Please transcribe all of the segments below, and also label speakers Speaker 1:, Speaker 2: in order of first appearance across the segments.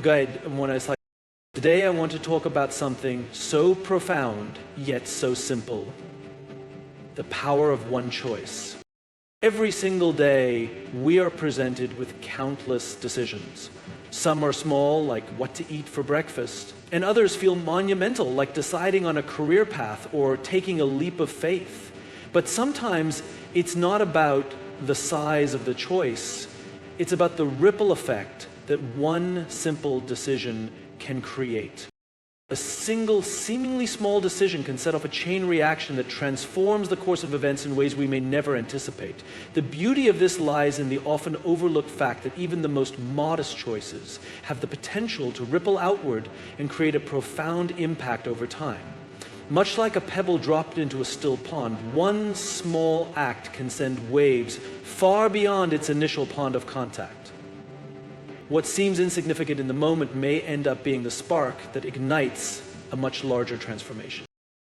Speaker 1: guide when I was like, today I want to talk about something so profound yet so simple. The power of one choice. Every single day we are presented with countless decisions. Some are small, like what to eat for breakfast, and others feel monumental, like deciding on a career path or taking a leap of faith. But sometimes it's not about the size of the choice, it's about the ripple effect that one simple decision can create. A single, seemingly small decision can set off a chain reaction that transforms the course of events in ways we may never anticipate. The beauty of this lies in the often overlooked fact that even the most modest choices have the potential to ripple outward and create a profound impact over time. Much like a pebble dropped into a still pond, one small act can send waves far beyond its initial pond of contact. What seems insignificant in the moment may end up being the spark that ignites a much larger transformation.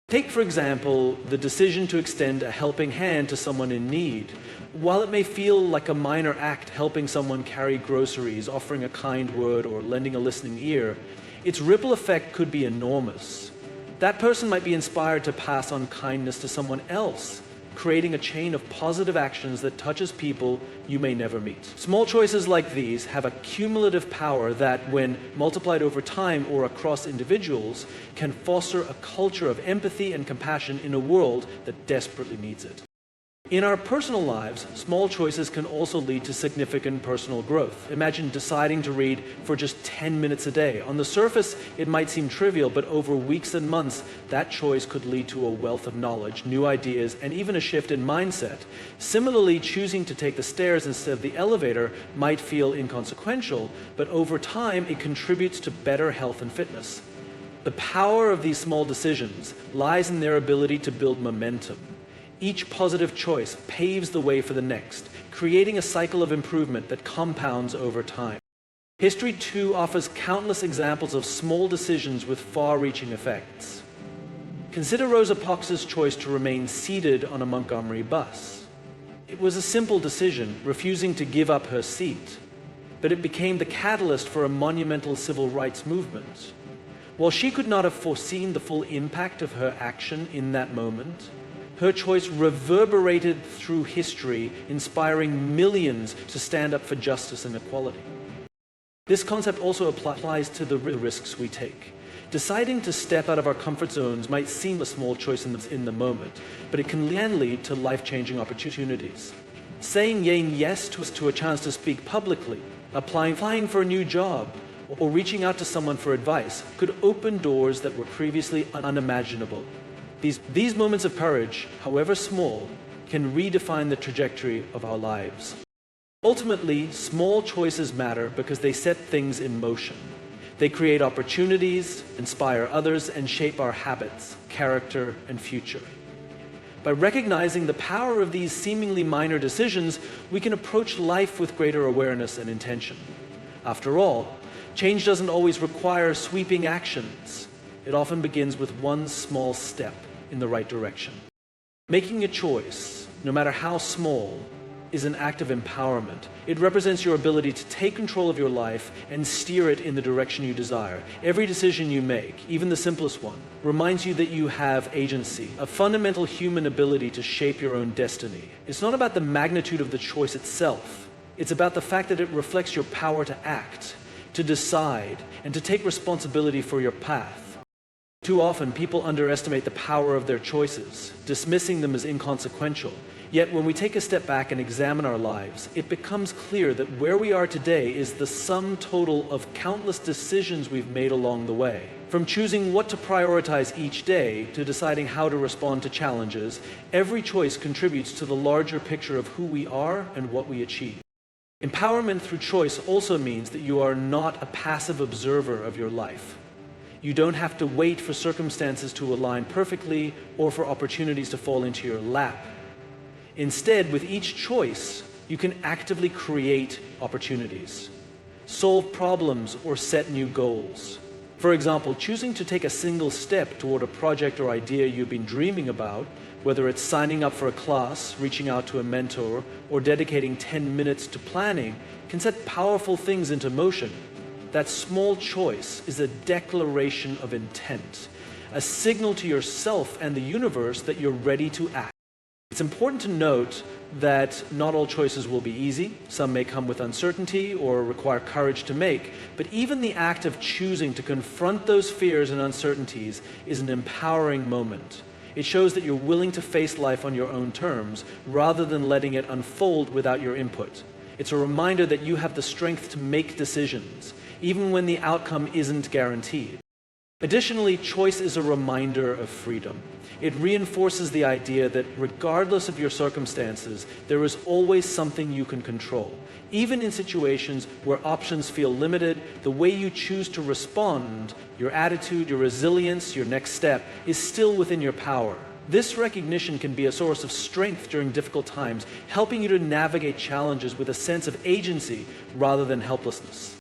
Speaker 1: Take, for example, the decision to extend a helping hand to someone in need. While it may feel like a minor act, helping someone carry groceries, offering a kind word, or lending a listening ear, its ripple effect could be enormous. That person might be inspired to pass on kindness to someone else, creating a chain of positive actions that touches people you may never meet. Small choices like these have a cumulative power that, when multiplied over time or across individuals, can foster a culture of empathy and compassion in a world that desperately needs it. In our personal lives, small choices can also lead to significant personal growth. Imagine deciding to read for just 10 minutes a day. On the surface, it might seem trivial, but over weeks and months, that choice could lead to a wealth of knowledge, new ideas, and even a shift in mindset. Similarly, choosing to take the stairs instead of the elevator might feel inconsequential, but over time, it contributes to better health and fitness. The power of these small decisions lies in their ability to build momentum. Each positive choice paves the way for the next, creating a cycle of improvement that compounds over time. History, too, offers countless examples of small decisions with far-reaching effects. Consider Rosa Parks' choice to remain seated on a Montgomery bus. It was a simple decision, refusing to give up her seat, but it became the catalyst for a monumental civil rights movement. While she could not have foreseen the full impact of her action in that moment, her choice reverberated through history, inspiring millions to stand up for justice and equality. This concept also applies to the risks we take. Deciding to step out of our comfort zones might seem a small choice in the moment, but it can lead to life-changing opportunities. Saying yes to a chance to speak publicly, applying for a new job, or reaching out to someone for advice could open doors that were previously unimaginable. These moments of courage, however small, can redefine the trajectory of our lives. Ultimately, small choices matter because they set things in motion. They create opportunities, inspire others, and shape our habits, character, and future. By recognizing the power of these seemingly minor decisions, we can approach life with greater awareness and intention. After all, change doesn't always require sweeping actions. It often begins with one small step in the right direction. Making a choice, no matter how small, is an act of empowerment. It represents your ability to take control of your life and steer it in the direction you desire. Every decision you make, even the simplest one, reminds you that you have agency, a fundamental human ability to shape your own destiny. It's not about the magnitude of the choice itself. It's about the fact that it reflects your power to act, to decide, and to take responsibility for your path. Too often, people underestimate the power of their choices, dismissing them as inconsequential. Yet when we take a step back and examine our lives, it becomes clear that where we are today is the sum total of countless decisions we've made along the way. From choosing what to prioritize each day to deciding how to respond to challenges, every choice contributes to the larger picture of who we are and what we achieve. Empowerment through choice also means that you are not a passive observer of your life. You don't have to wait for circumstances to align perfectly or for opportunities to fall into your lap. Instead, with each choice, you can actively create opportunities, solve problems, or set new goals. For example, choosing to take a single step toward a project or idea you've been dreaming about, whether it's signing up for a class, reaching out to a mentor, or dedicating 10 minutes to planning, can set powerful things into motion. that small choice is a declaration of intent, a signal to yourself and the universe that you're ready to act. It's important to note that not all choices will be easy. Some may come with uncertainty or require courage to make, but even the act of choosing to confront those fears and uncertainties is an empowering moment. It shows that you're willing to face life on your own terms rather than letting it unfold without your input. It's a reminder that you have the strength to make decisions, even when the outcome isn't guaranteed. Additionally, choice is a reminder of freedom. It reinforces the idea that regardless of your circumstances, there is always something you can control. Even in situations where options feel limited, the way you choose to respond, your attitude, your resilience, your next step, is still within your power. This recognition can be a source of strength during difficult times, helping you to navigate challenges with a sense of agency rather than helplessness.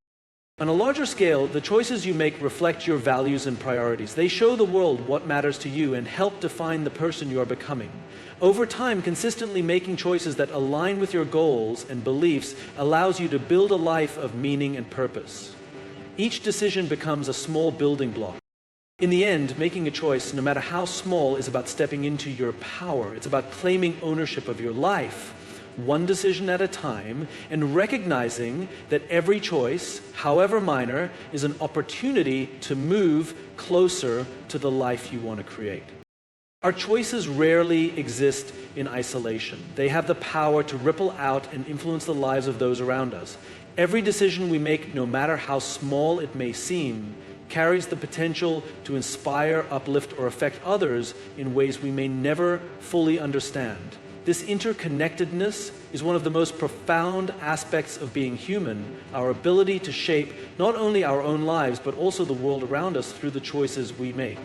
Speaker 1: On a larger scale, the choices you make reflect your values and priorities. They show the world what matters to you and help define the person you are becoming. Over time, consistently making choices that align with your goals and beliefs allows you to build a life of meaning and purpose. Each decision becomes a small building block. In the end, making a choice, no matter how small, is about stepping into your power. It's about claiming ownership of your life, one decision at a time, and recognizing that every choice, however minor, is an opportunity to move closer to the life you want to create. Our choices rarely exist in isolation. They have the power to ripple out and influence the lives of those around us. Every decision we make, no matter how small it may seem, carries the potential to inspire, uplift, or affect others in ways we may never fully understand. This interconnectedness is one of the most profound aspects of being human, our ability to shape not only our own lives, but also the world around us through the choices we make.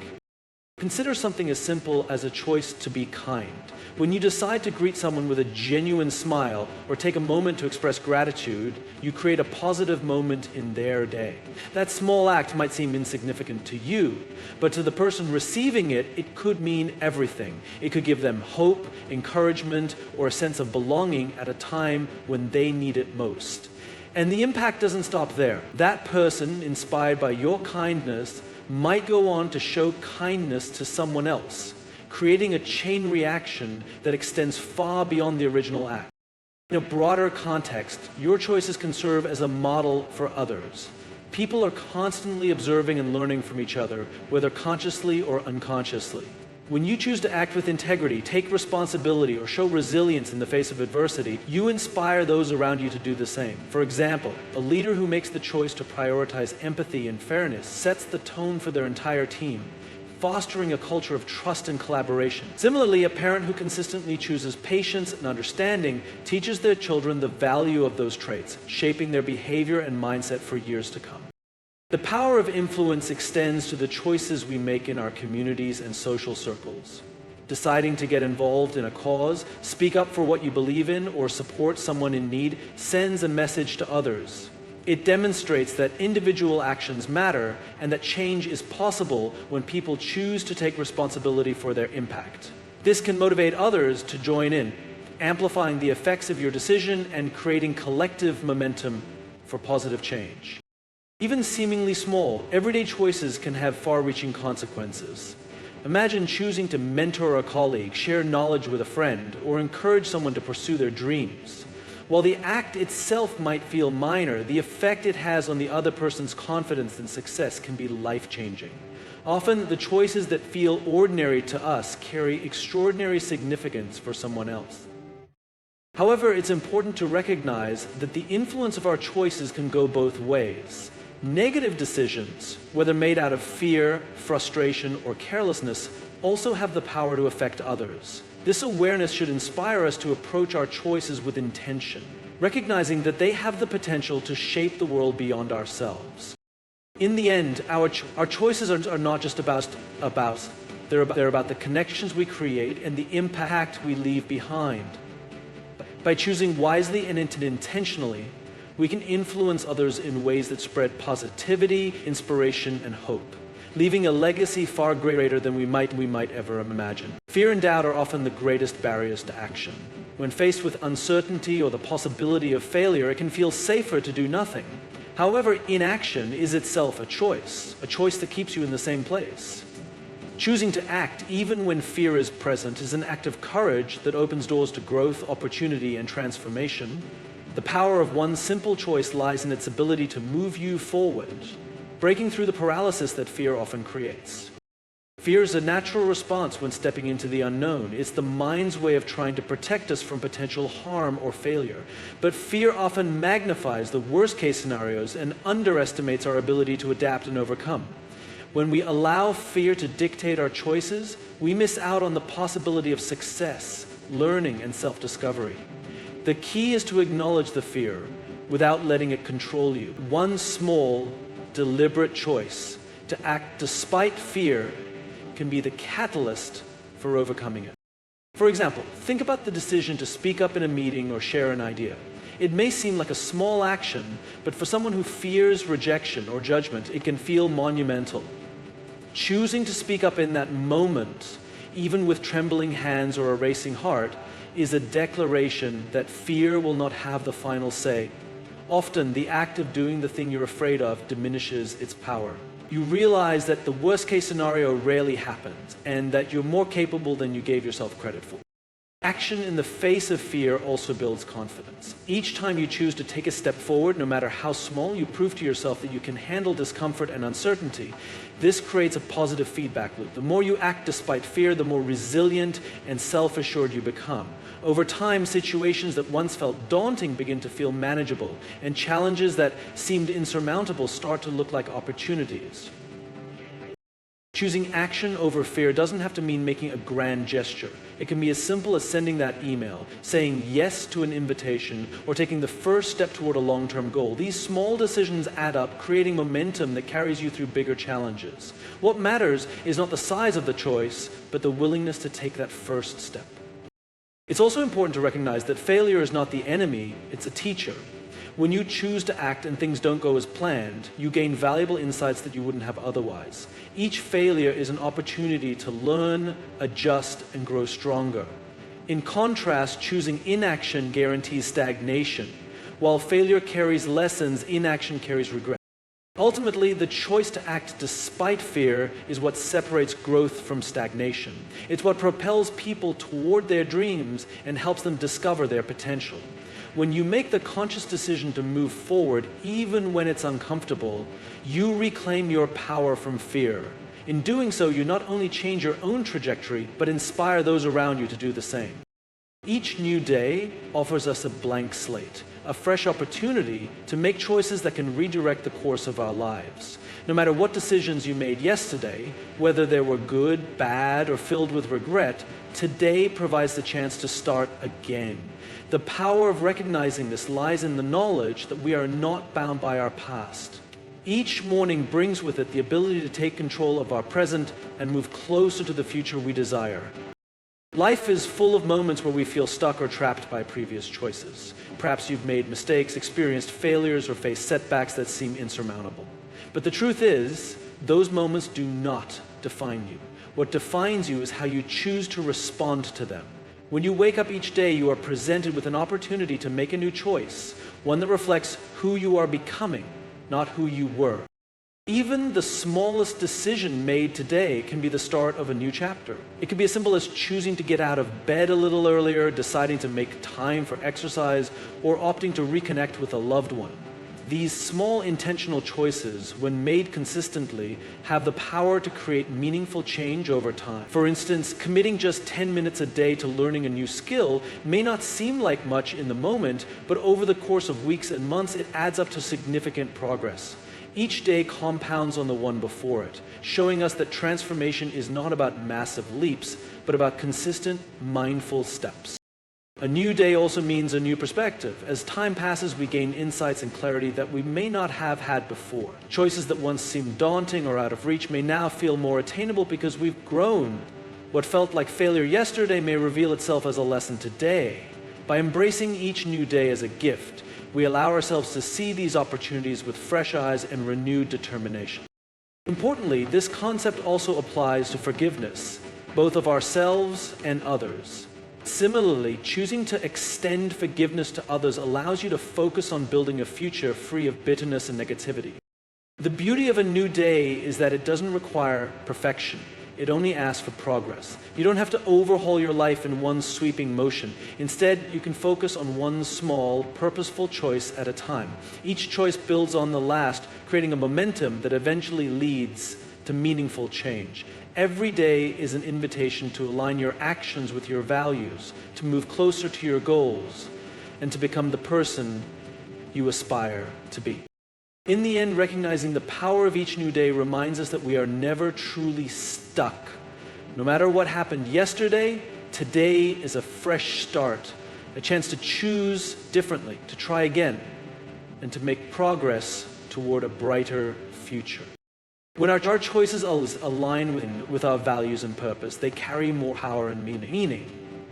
Speaker 1: Consider something as simple as a choice to be kind. When you decide to greet someone with a genuine smile or take a moment to express gratitude, you create a positive moment in their day. That small act might seem insignificant to you, but to the person receiving it, it could mean everything. It could give them hope, encouragement, or a sense of belonging at a time when they need it most. And the impact doesn't stop there. That person, inspired by your kindness, might go on to show kindness to someone else, creating a chain reaction that extends far beyond the original act. In a broader context, your choices can serve as a model for others. People are constantly observing and learning from each other, whether consciously or unconsciously. When you choose to act with integrity, take responsibility, or show resilience in the face of adversity, you inspire those around you to do the same. For example, a leader who makes the choice to prioritize empathy and fairness sets the tone for their entire team, fostering a culture of trust and collaboration. Similarly, a parent who consistently chooses patience and understanding teaches their children the value of those traits, shaping their behavior and mindset for years to come. The power of influence extends to the choices we make in our communities and social circles. Deciding to get involved in a cause, speak up for what you believe in, or support someone in need sends a message to others. It demonstrates that individual actions matter and that change is possible when people choose to take responsibility for their impact. This can motivate others to join in, amplifying the effects of your decision and creating collective momentum for positive change. Even seemingly small, everyday choices can have far-reaching consequences. Imagine choosing to mentor a colleague, share knowledge with a friend, or encourage someone to pursue their dreams. While the act itself might feel minor, the effect it has on the other person's confidence and success can be life-changing. Often, the choices that feel ordinary to us carry extraordinary significance for someone else. However, it's important to recognize that the influence of our choices can go both ways. Negative decisions, whether made out of fear, frustration, or carelessness, also have the power to affect others. This awareness should inspire us to approach our choices with intention, recognizing that they have the potential to shape the world beyond ourselves. In the end, our choices are not just about they're about the connections we create and the impact we leave behind. By choosing wisely and intentionally, we can influence others in ways that spread positivity, inspiration, and hope, leaving a legacy far greater than we might ever imagine. Fear and doubt are often the greatest barriers to action. When faced with uncertainty or the possibility of failure, it can feel safer to do nothing. However, inaction is itself a choice that keeps you in the same place. Choosing to act even when fear is present is an act of courage that opens doors to growth, opportunity, and transformation. The power of one simple choice lies in its ability to move you forward, breaking through the paralysis that fear often creates. Fear is a natural response when stepping into the unknown. It's the mind's way of trying to protect us from potential harm or failure. But fear often magnifies the worst-case scenarios and underestimates our ability to adapt and overcome. When we allow fear to dictate our choices, we miss out on the possibility of success, learning, and self-discovery. The key is to acknowledge the fear without letting it control you. One small, deliberate choice to act despite fear can be the catalyst for overcoming it. For example, think about the decision to speak up in a meeting or share an idea. It may seem like a small action, but for someone who fears rejection or judgment, it can feel monumental. Choosing to speak up in that moment, even with trembling hands or a racing heart, is a declaration that fear will not have the final say. Often, the act of doing the thing you're afraid of diminishes its power. You realize that the worst-case scenario rarely happens, and that you're more capable than you gave yourself credit for. Action in the face of fear also builds confidence. Each time you choose to take a step forward, no matter how small, you prove to yourself that you can handle discomfort and uncertainty. This creates a positive feedback loop. The more you act despite fear, the more resilient and self-assured you become. Over time, situations that once felt daunting begin to feel manageable, and challenges that seemed insurmountable start to look like opportunities. Choosing action over fear doesn't have to mean making a grand gesture. It can be as simple as sending that email, saying yes to an invitation, or taking the first step toward a long-term goal. These small decisions add up, creating momentum that carries you through bigger challenges. What matters is not the size of the choice, but the willingness to take that first step. It's also important to recognize that failure is not the enemy, it's a teacher. When you choose to act and things don't go as planned, you gain valuable insights that you wouldn't have otherwise. Each failure is an opportunity to learn, adjust, and grow stronger. In contrast, choosing inaction guarantees stagnation. While failure carries lessons, inaction carries regret. Ultimately, the choice to act despite fear is what separates growth from stagnation. It's what propels people toward their dreams and helps them discover their potential. When you make the conscious decision to move forward, even when it's uncomfortable, you reclaim your power from fear. In doing so, you not only change your own trajectory, but inspire those around you to do the same. Each new day offers us a blank slate, a fresh opportunity to make choices that can redirect the course of our lives. No matter what decisions you made yesterday, whether they were good, bad, or filled with regret, today provides the chance to start again. The power of recognizing this lies in the knowledge that we are not bound by our past. Each morning brings with it the ability to take control of our present and move closer to the future we desire. Life is full of moments where we feel stuck or trapped by previous choices. Perhaps you've made mistakes, experienced failures, or faced setbacks that seem insurmountable. But the truth is, those moments do not define you. What defines you is how you choose to respond to them. When you wake up each day, you are presented with an opportunity to make a new choice, one that reflects who you are becoming, not who you were. Even the smallest decision made today can be the start of a new chapter. It can be as simple as choosing to get out of bed a little earlier, deciding to make time for exercise, or opting to reconnect with a loved one. These small intentional choices, when made consistently, have the power to create meaningful change over time. For instance, committing just 10 minutes a day to learning a new skill may not seem like much in the moment, but over the course of weeks and months, it adds up to significant progress. Each day compounds on the one before it, showing us that transformation is not about massive leaps, but about consistent, mindful steps. A new day also means a new perspective. As time passes, we gain insights and clarity that we may not have had before. Choices that once seemed daunting or out of reach may now feel more attainable because we've grown. What felt like failure yesterday may reveal itself as a lesson today. By embracing each new day as a gift, we allow ourselves to see these opportunities with fresh eyes and renewed determination. Importantly, this concept also applies to forgiveness, both of ourselves and others. Similarly, choosing to extend forgiveness to others allows you to focus on building a future free of bitterness and negativity. The beauty of a new day is that it doesn't require perfection. It only asks for progress. You don't have to overhaul your life in one sweeping motion. Instead, you can focus on one small, purposeful choice at a time. Each choice builds on the last, creating a momentum that eventually leads to meaningful change. Every day is an invitation to align your actions with your values, to move closer to your goals, and to become the person you aspire to be. In the end, recognizing the power of each new day reminds us that we are never truly stuck. No matter what happened yesterday, today is a fresh start, a chance to choose differently, to try again, and to make progress toward a brighter future. When our choices align with our values and purpose, they carry more power and meaning.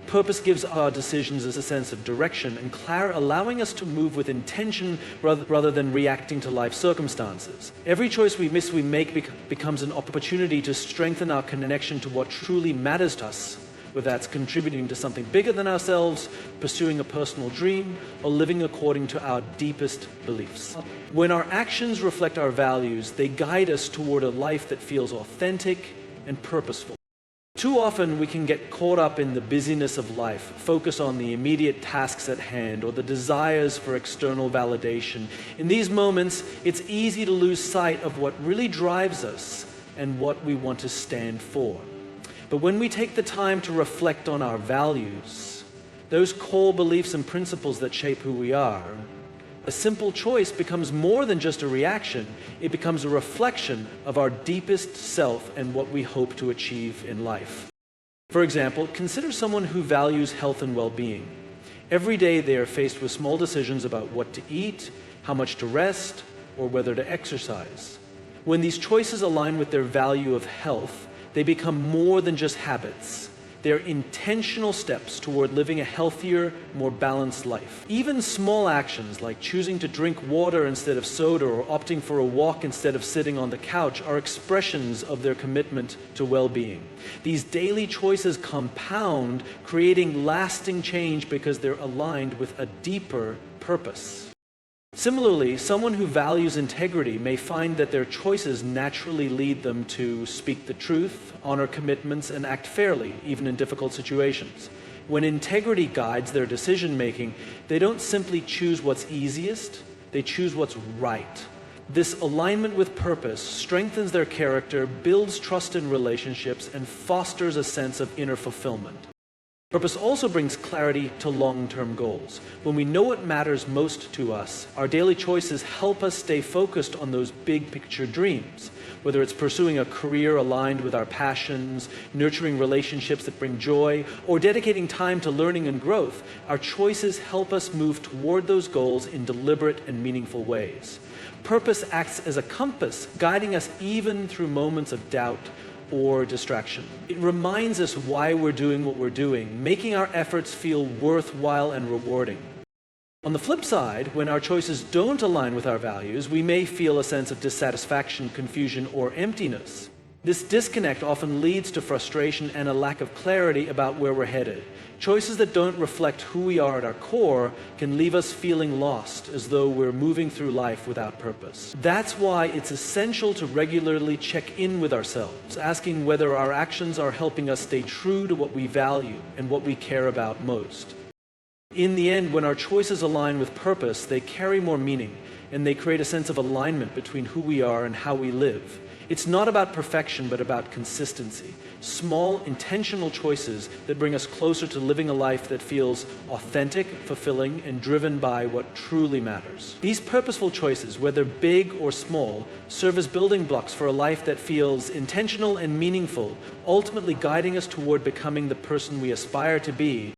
Speaker 1: Purpose gives our decisions a sense of direction and clarity, allowing us to move with intention rather than reacting to life circumstances. Every choice we make becomes an opportunity to strengthen our connection to what truly matters to us, whether that's contributing to something bigger than ourselves, pursuing a personal dream, or living according to our deepest beliefs. When our actions reflect our values, they guide us toward a life that feels authentic and purposeful. Too often we can get caught up in the busyness of life, focus on the immediate tasks at hand or the desires for external validation. In these moments, it's easy to lose sight of what really drives us and what we want to stand for. But when we take the time to reflect on our values, those core beliefs and principles that shape who we are, a simple choice becomes more than just a reaction. It becomes a reflection of our deepest self and what we hope to achieve in life. For example, consider someone who values health and well-being. Every day they are faced with small decisions about what to eat, how much to rest, or whether to exercise. When these choices align with their value of health, they become more than just habits. They're intentional steps toward living a healthier, more balanced life. Even small actions like choosing to drink water instead of soda or opting for a walk instead of sitting on the couch are expressions of their commitment to well-being. These daily choices compound, creating lasting change because they're aligned with a deeper purpose. Similarly, someone who values integrity may find that their choices naturally lead them to speak the truth, honor commitments, and act fairly, even in difficult situations. When integrity guides their decision-making, they don't simply choose what's easiest, they choose what's right. This alignment with purpose strengthens their character, builds trust in relationships, and fosters a sense of inner fulfillment. Purpose also brings clarity to long-term goals. When we know what matters most to us, our daily choices help us stay focused on those big picture dreams. Whether it's pursuing a career aligned with our passions, nurturing relationships that bring joy, or dedicating time to learning and growth, our choices help us move toward those goals in deliberate and meaningful ways. Purpose acts as a compass, guiding us even through moments of doubt or distraction. It reminds us why we're doing what we're doing, making our efforts feel worthwhile and rewarding. On the flip side, when our choices don't align with our values, we may feel a sense of dissatisfaction, confusion, or emptiness. This disconnect often leads to frustration and a lack of clarity about where we're headed. Choices that don't reflect who we are at our core can leave us feeling lost, as though we're moving through life without purpose. That's why it's essential to regularly check in with ourselves, asking whether our actions are helping us stay true to what we value and what we care about most. In the end, when our choices align with purpose, they carry more meaning, and they create a sense of alignment between who we are and how we live. It's not about perfection, but about consistency. Small, intentional choices that bring us closer to living a life that feels authentic, fulfilling, and driven by what truly matters. These purposeful choices, whether big or small, serve as building blocks for a life that feels intentional and meaningful, ultimately guiding us toward becoming the person we aspire to be